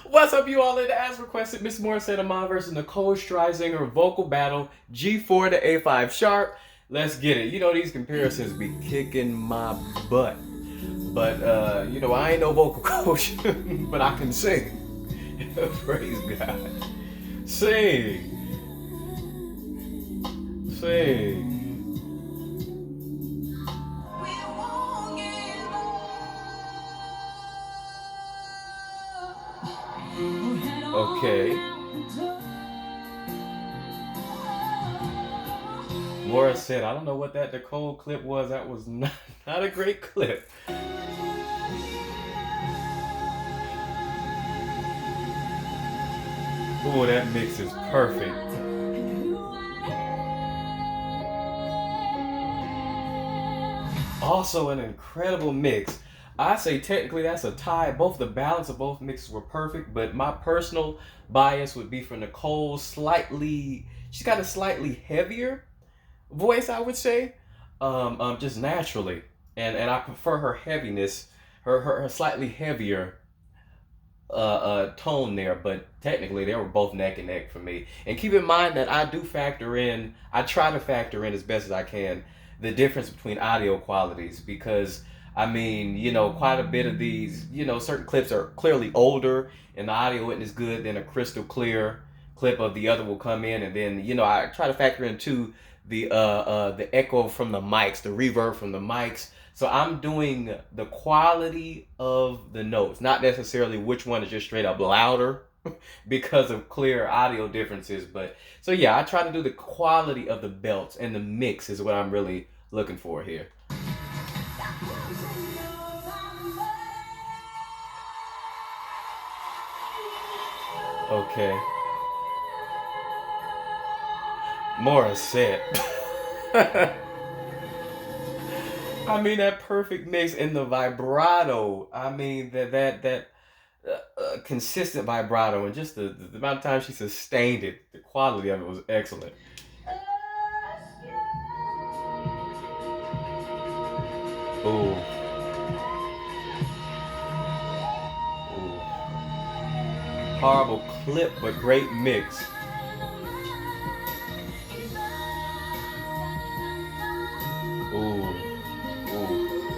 What's up, you all? In the as requested, Miss Morissette Amon versus Nicole Scherzinger vocal battle G4 to A5 sharp. Let's get it. You know, these comparisons be kicking my butt. But, I ain't no vocal coach, but I can sing. Praise God. Sing. Sing. Okay. Morissette, I don't know what that Nicole clip was. That was not a great clip. Ooh, that mix is perfect. Also an incredible mix. I say technically that's a tie. Both the balance of both mixes were perfect, but my personal bias would be for Nicole. She's got a slightly heavier voice, I would say, just naturally, and I prefer her heaviness, her slightly heavier tone there. But technically, they were both neck and neck for me. And keep in mind that I try to factor in as best as I can the difference between audio qualities because I mean, quite a bit of these, certain clips are clearly older and the audio isn't as good. Then a crystal clear clip of the other will come in, and then I try to factor in too the echo from the mics, the reverb from the mics. So I'm doing the quality of the notes, not necessarily which one is just straight up louder because of clear audio differences. But so yeah, I try to do the quality of the belts, and the mix is what I'm really looking for here. Okay. Morissette. I mean that perfect mix in the vibrato. I mean that consistent vibrato, and just the amount of time she sustained it. The quality of it was excellent. Ooh, ooh. Horrible clip, but great mix. Ooh, ooh.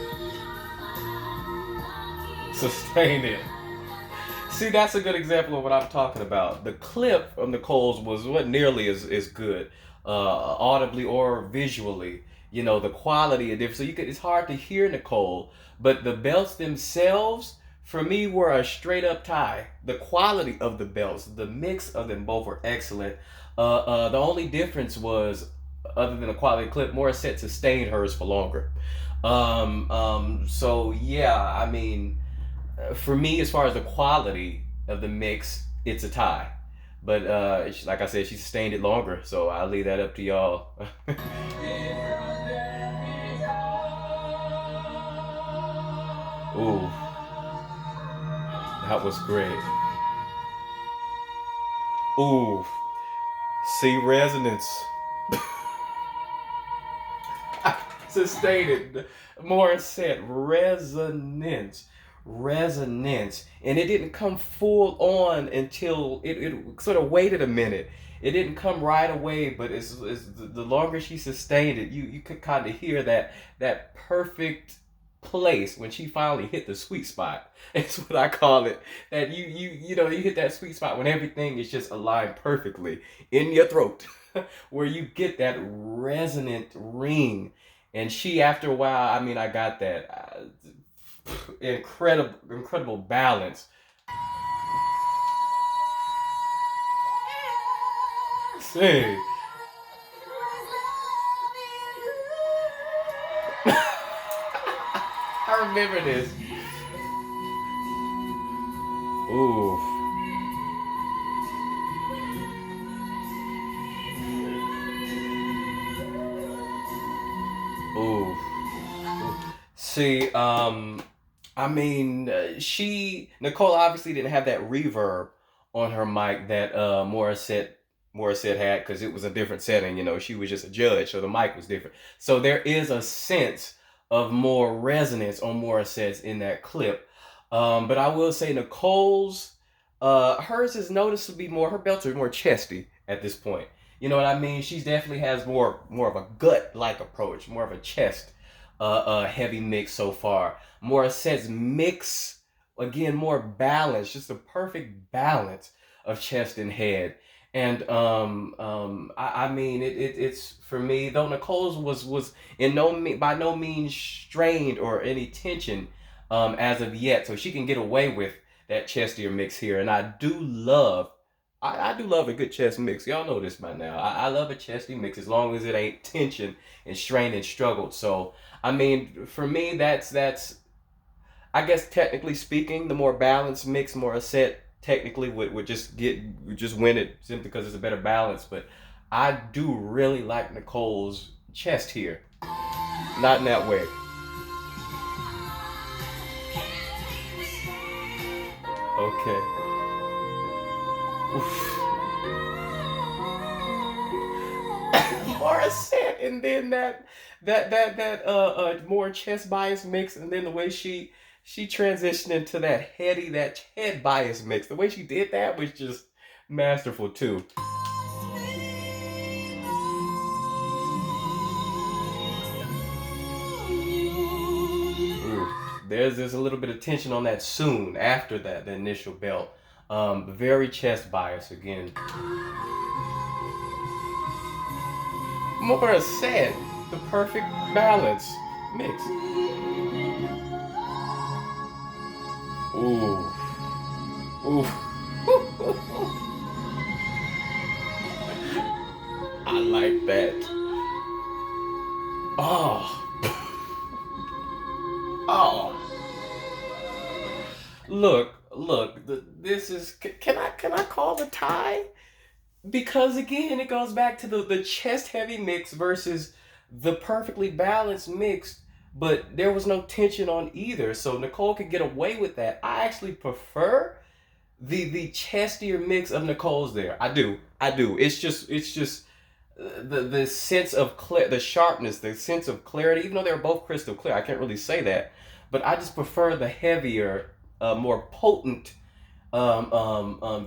Sustained it. See, that's a good example of what I'm talking about. The clip of Nicole's wasn't nearly as good, audibly or visually. The quality of difference. So it's hard to hear Nicole, but the belts themselves, for me, were a straight up tie. The quality of the belts, the mix of them both were excellent. The only difference was, other than the quality of the clip, Morissette sustained hers for longer. So yeah, I mean, for me, as far as the quality of the mix, it's a tie. But like I said, she sustained it longer, so I'll leave that up to y'all. Ooh, that was great. Ooh, see resonance. Sustained it. Morissette, resonance, and it didn't come full on until it sort of waited a minute. It didn't come right away, but it's the longer she sustained it, you could kind of hear that perfect place when she finally hit the sweet spot. It's what I call it. That you hit that sweet spot when everything is just aligned perfectly in your throat, where you get that resonant ring. And she, after a while, I mean, I got that incredible balance. Say, I remember this. Ooh, ooh. See, I mean, Nicole obviously didn't have that reverb on her mic that Morissette had because it was a different setting. She was just a judge, so the mic was different. So there is a sense of more resonance on Morissette's in that clip. But I will say Nicole's Hers is noticeably more. Her belts are more chesty at this point. You know what I mean? She definitely has more of a gut like approach, more of a chest heavy mix so far. Morissette's mix again more balanced, just a perfect balance of chest and head. And I mean it's for me though Nicole's was in by no means strained or any tension as of yet, so she can get away with that chestier mix here. And I do love a good chest mix. Y'all know this by now. I love a chesty mix as long as it ain't tension and strain and struggled. So I mean, for me, that's I guess technically speaking, the more balanced mix, more set technically would would just win it simply because it's a better balance. But I do really like Nicole's chest here. Not in that way. Okay. Oof. Morissette, and then that more chest bias mix, and then the way she transitioned into that head bias mix. The way she did that was just masterful too. Ooh. There's a little bit of tension on that soon after that the initial belt. Very chest bias again. Morissette, the perfect balance mix. Ooh. Ooh. I like that. Oh. Oh. Look. This is. Can I call a tie? Because again, it goes back to the chest heavy mix versus the perfectly balanced mix, but there was no tension on either, so Nicole could get away with that. I actually prefer the chestier mix of Nicole's there. I do. It's just the sense of the sharpness, the sense of clarity. Even though they're both crystal clear, I can't really say that, but I just prefer the heavier, more potent,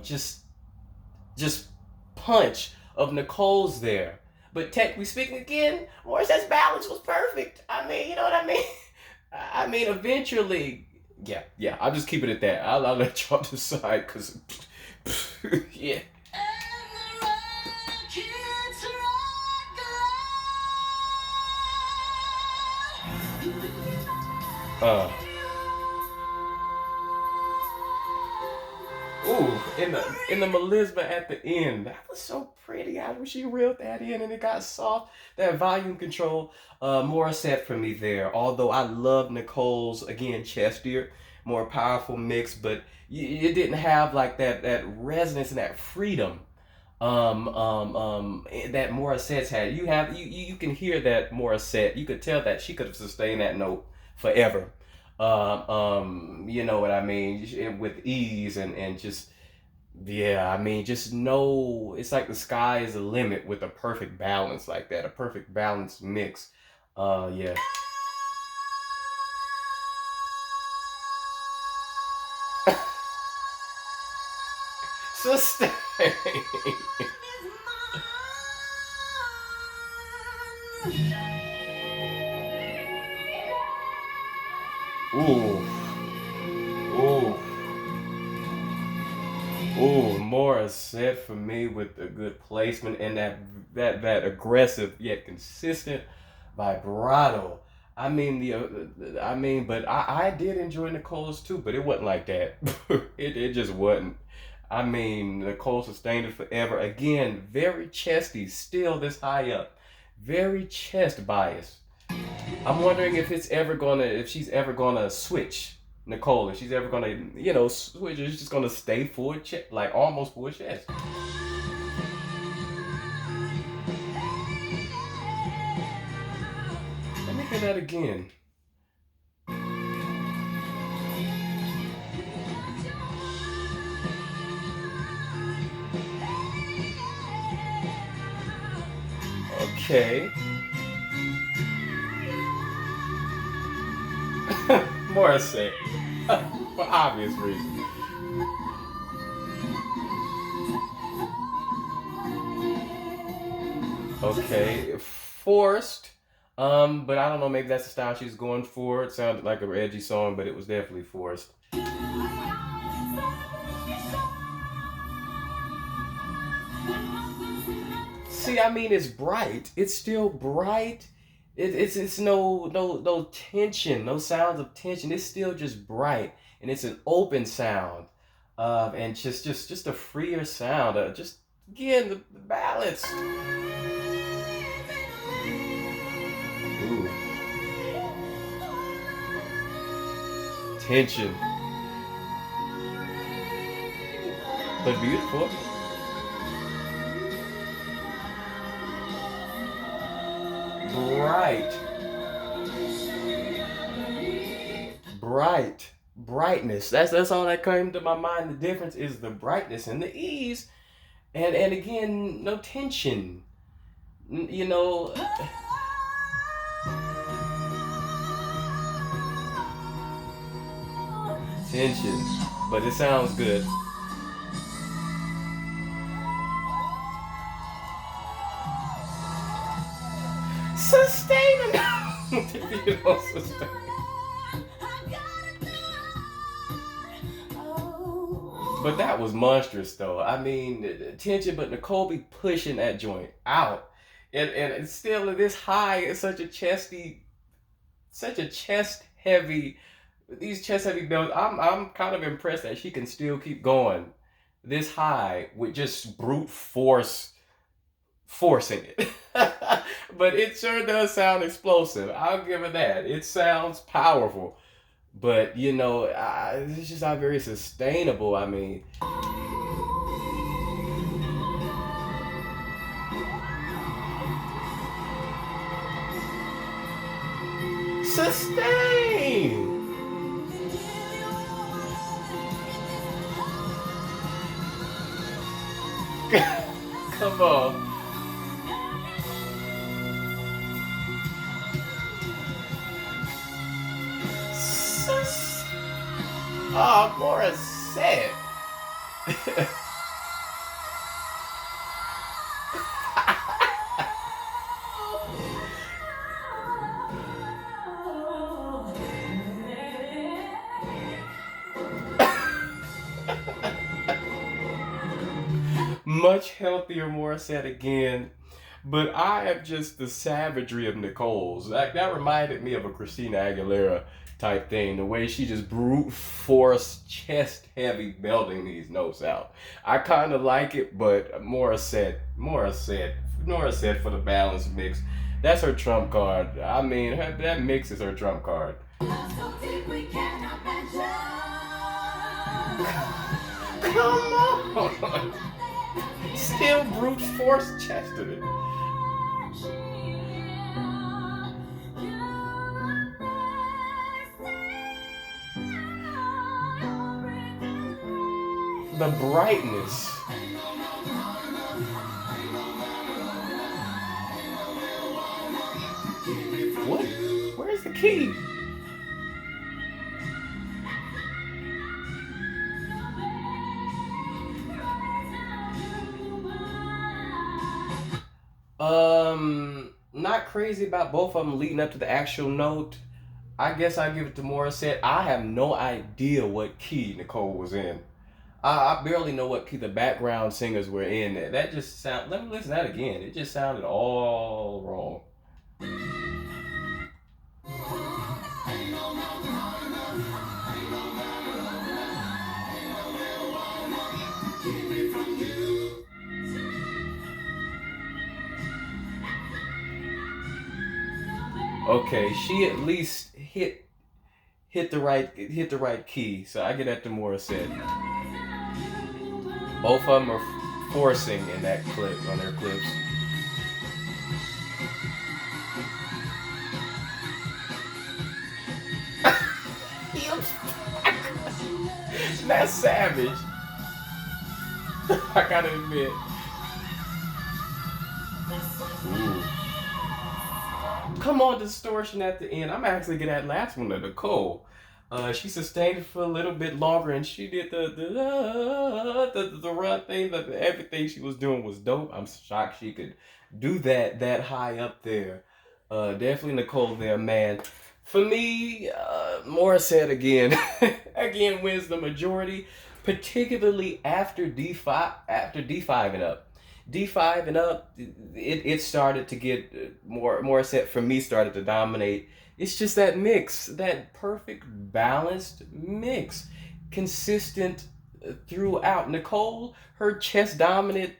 just punch of Nicole's there. But technically speaking, again, Morissette's balance was perfect. I mean, you know what I mean? I mean, eventually, yeah. I'll just keep it at that. I'll let y'all decide, cause, yeah. Uh, Ooh, in the melisma at the end, that was so pretty. I wish she reeled that in and it got soft. That volume control, Morissette for me there. Although I love Nicole's again chestier, more powerful mix, but it didn't have like that resonance and that freedom that Morissette's had. You can hear that Morissette. You could tell that she could have sustained that note forever. You know what I mean, with ease and just yeah. I mean, just know it's like the sky is the limit with a perfect balance like that, a perfect balanced mix. Yeah. Sustain. Ooh, ooh. Ooh, Morissette for me with the good placement and that aggressive yet consistent vibrato. I mean I mean, but I did enjoy Nicole's too, but it wasn't like that. It just wasn't. I mean, Nicole sustained it forever. Again, very chesty, still this high up, very chest biased. I'm wondering if she's ever gonna switch Nicole, if she's ever gonna, switch, or she's just gonna stay full chest, like almost full chest. Let me hear that again. Okay. Morissette. For obvious reasons. Okay, forced. But I don't know. Maybe that's the style she's going for. It sounded like a edgy song, but it was definitely forced. See, I mean, it's bright. It's still bright. It's no tension, no sounds of tension. It's still just bright, and it's an open sound, and just a freer sound. Just again the ballads. Ooh, tension, but beautiful. Bright, brightness. That's all that came to my mind. The difference is the brightness and the ease, and again, no tension. You know, tension, but it sounds good. Sustainable. You know, but that was monstrous, though. I mean, tension, but Nicole be pushing that joint out, and it's still at this high. It's such a chest heavy. These chest heavy bells. I'm kind of impressed that she can still keep going this high with just brute force forcing it. But it sure does sound explosive. I'll give her that. It sounds powerful. But, it's just not very sustainable. I mean, sustain! Come on. Oh, Morissette. Much healthier Morissette again. But I am just the savagery of Nicole's. That reminded me of a Christina Aguilera type thing. The way she just brute force, chest heavy belting these notes out. I kind of like it, but Morissette for the balance mix. That's her trump card. I mean, that mix is her trump card. Come on! Still brute force chested it. The brightness. What? Where's the key? Not crazy about both of them leading up to the actual note. I guess I give it to Morissette. I have no idea what key Nicole was in. I barely know what key the background singers were in. That just sound. Let me listen to that again. It just sounded all wrong. Okay, she at least hit the right key. So I get that to Morissette. Both of them are forcing in that clip on their clips. That's savage. I gotta admit. Ooh. Come on, distortion at the end. I'm actually get that last one to Nicole. She sustained it for a little bit longer, and she did the run thing. Everything she was doing was dope. I'm shocked she could do that high up there. Definitely Nicole there, man. For me, Morissette again, again wins the majority, particularly after D5 and up. D5 and up, it started to get more Morissette for me started to dominate. It's just that mix, that perfect balanced mix, consistent throughout. Nicole, her chest dominant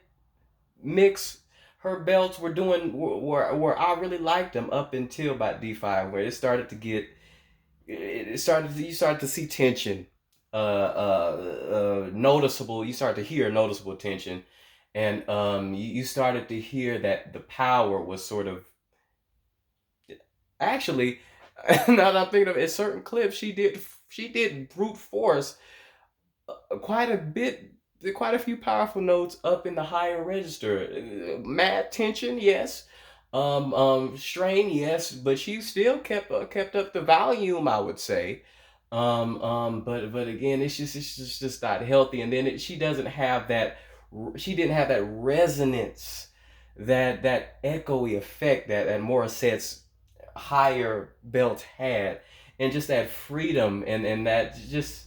mix, her belts were doing where I really liked them up until about D5, where it started to get it started you started to see tension, noticeable. You start to hear noticeable tension, and you started to hear that the power was sort of actually. Now that I'm thinking of it, in certain clips, she did brute force quite a bit, quite a few powerful notes up in the higher register. Mad tension, yes. Strain, yes, but she still kept up the volume, I would say. But again, it's just not healthy. And then she doesn't have that. She didn't have that resonance, that echoey effect that Morissette's higher belt had, and just that freedom and that just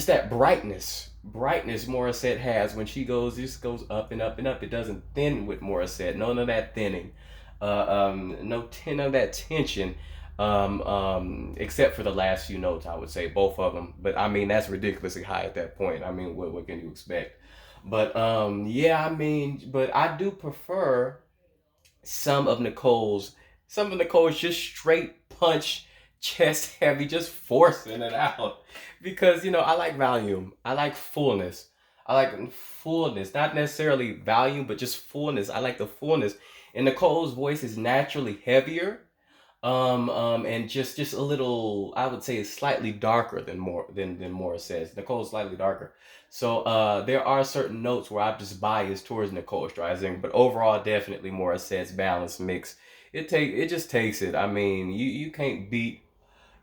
that brightness Morissette has when she just goes up and up and up. It doesn't thin with Morissette. None of that thinning. None of that tension. Except for the last few notes, I would say both of them. But I mean, that's ridiculously high at that point. I mean, what can you expect? But yeah, I mean, but I do prefer some of Nicole's just straight punch, chest heavy, just forcing it out. Because I like volume. I like fullness. I like fullness. Not necessarily volume, but just fullness. I like the fullness. And Nicole's voice is naturally heavier. And just a little, I would say, slightly darker than Morris says. Nicole's slightly darker. So there are certain notes where I'm just biased towards Nicole Streising, but overall, definitely Morris says balanced mix. It just takes it. I mean, you can't beat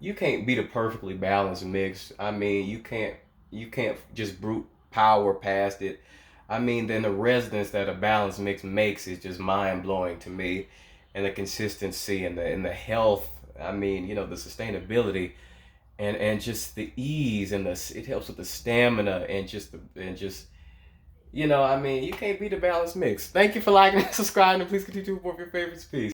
a perfectly balanced mix. I mean, you can't just brute power past it. I mean, then the resonance that a balanced mix makes is just mind blowing to me, and the consistency and the health. I mean, the sustainability and just the ease and it helps with the stamina and just I mean, you can't beat a balanced mix. Thank you for liking and subscribing, and please continue to report your favorites. Peace.